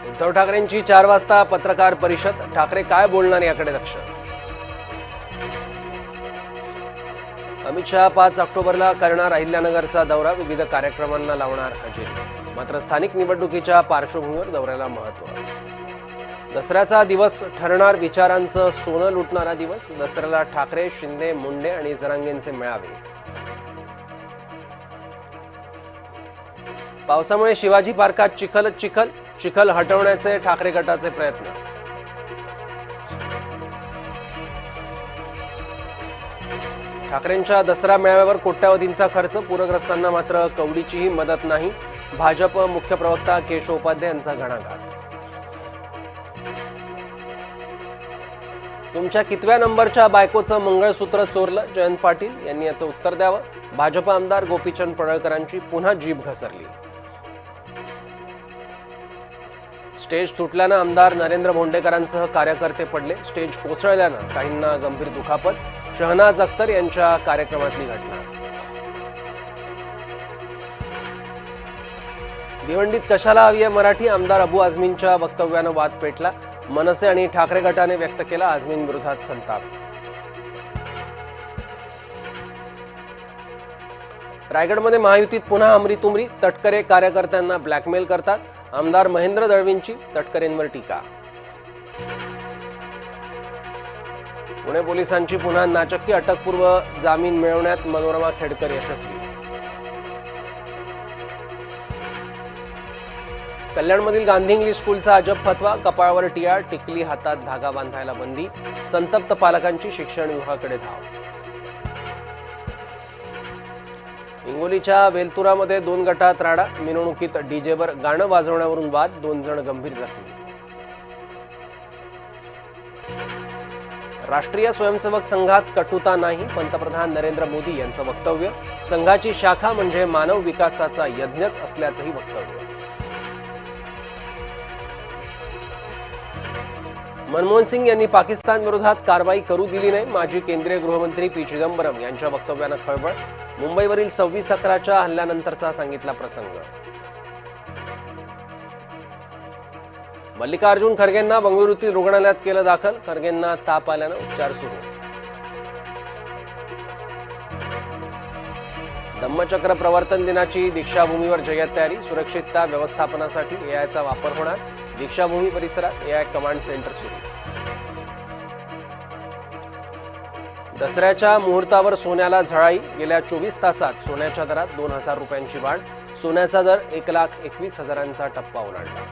उद्धव ठाकरेंची 4 वाजता पत्रकार परिषद. ठाकरे काय बोलणार याकडे लक्ष. अमित शहा 5 ऑक्टोबरला करणार अहिल्यानगरचा दौरा. विविध कार्यक्रमांना लावणार हजेरी. मात्र स्थानिक निवडणुकीच्या पार्श्वभूमीवर दौऱ्याला महत्त्व. दसऱ्याचा दिवस ठरणार विचारांचं सोनं लुटणारा दिवस. दसऱ्याला ठाकरे, शिंदे, मुंडे आणि जरांगेंचे मेळावे. पावसामुळे शिवाजी पार्कात चिखल हटवण्याचे ठाकरे गटाचे प्रयत्न. ठाकरेंच्या दसरा मेळाव्यावर कोट्यावधींचा खर्च. पूरग्रस्तांना मात्र कवडीचीही मदत नाही. भाजप मुख्य प्रवक्ता केशव उपाध्याय यांचा घणाघात. तुमच्या कितव्या नंबरच्या बायकोचं मंगळसूत्र चोरलं? जयंत पाटील यांनी याचं उत्तर द्यावं. भाजप आमदार गोपीचंद पडळकरांची पुन्हा जीभ घसरली. स्टेज तुटल्यानं आमदार नरेंद्र भोंडेकरांसह कार्यकर्ते पडले. स्टेज कोसळल्यानं काहींना गंभीर दुखापत. शहनाज अख्तर यांच्या कार्यक्रमातली घटना. भिवंडीत कशाला हवी आहे मराठी? आमदार अबू आझमींच्या वक्तव्यानं वाद पेटला. मनसे आणि ठाकरे गटाने व्यक्त केला आझमींविरोधात संताप. रायगडमध्ये महायुतीत पुन्हा हमरीतुमरी. तटकरे कार्यकर्त्यांना ब्लॅकमेल करतात. आमदार महेंद्र दळवींची तटकरेंवर टीका. पुणे पोलिसांची पुन्हा नाचक्की. अटकपूर्व जामीन मिळवण्यात मनोरमा खेडकर यशस्वी. कल्याणमधील गांधी इंग्लिश स्कूलचा अजब फतवा. कपाळावर टिळा, टिकली हातात धागा बांधायला बंदी. संतप्त पालकांची शिक्षण विभागाकडे धाव. हिंगोलीच्या वेलतुरामध्ये 2 गटात राडा. मिरवणुकीत डीजेवर गाणं वाजवण्यावरून वाद. 2 जण गंभीर जखमी. राष्ट्रीय स्वयंसेवक संघात कटुता नाही. पंतप्रधान नरेंद्र मोदी यांचं वक्तव्य. संघाची शाखा म्हणजे मानव विकासाचा यज्ञच असल्याचंही वक्तव्य. मनमोहन सिंग यांनी पाकिस्तान विरोधात कारवाई करू दिली नाही. माजी केंद्रीय गृहमंत्री पी चिदंबरम यांच्या वक्तव्यानं खळबळ. मुंबईवरील 26/11च्या हल्ल्यानंतरचा सांगितला प्रसंग. मल्लिकार्जुन खरगेंना बंगळुरूतील रुग्णालयात केलं दाखल. खरगेंना ताप आल्यानं उपचार सुरू. धम्मचक्र प्रवर्तन दिनाची दीक्षाभूमीवर जय्यत तयारी. सुरक्षितता व्यवस्थापनासाठी एआयचा वापर होणार. दीक्षाभूमी परिसरात एआय कमांड सेंटर सुरू. दसऱ्याच्या मुहूर्तावर सोन्याला झळाई. गेल्या 24 तासात सोन्याच्या दरात 2000 रुपयांची वाढ. सोन्याचा दर 1,21,000चा टप्पा ओलांडला.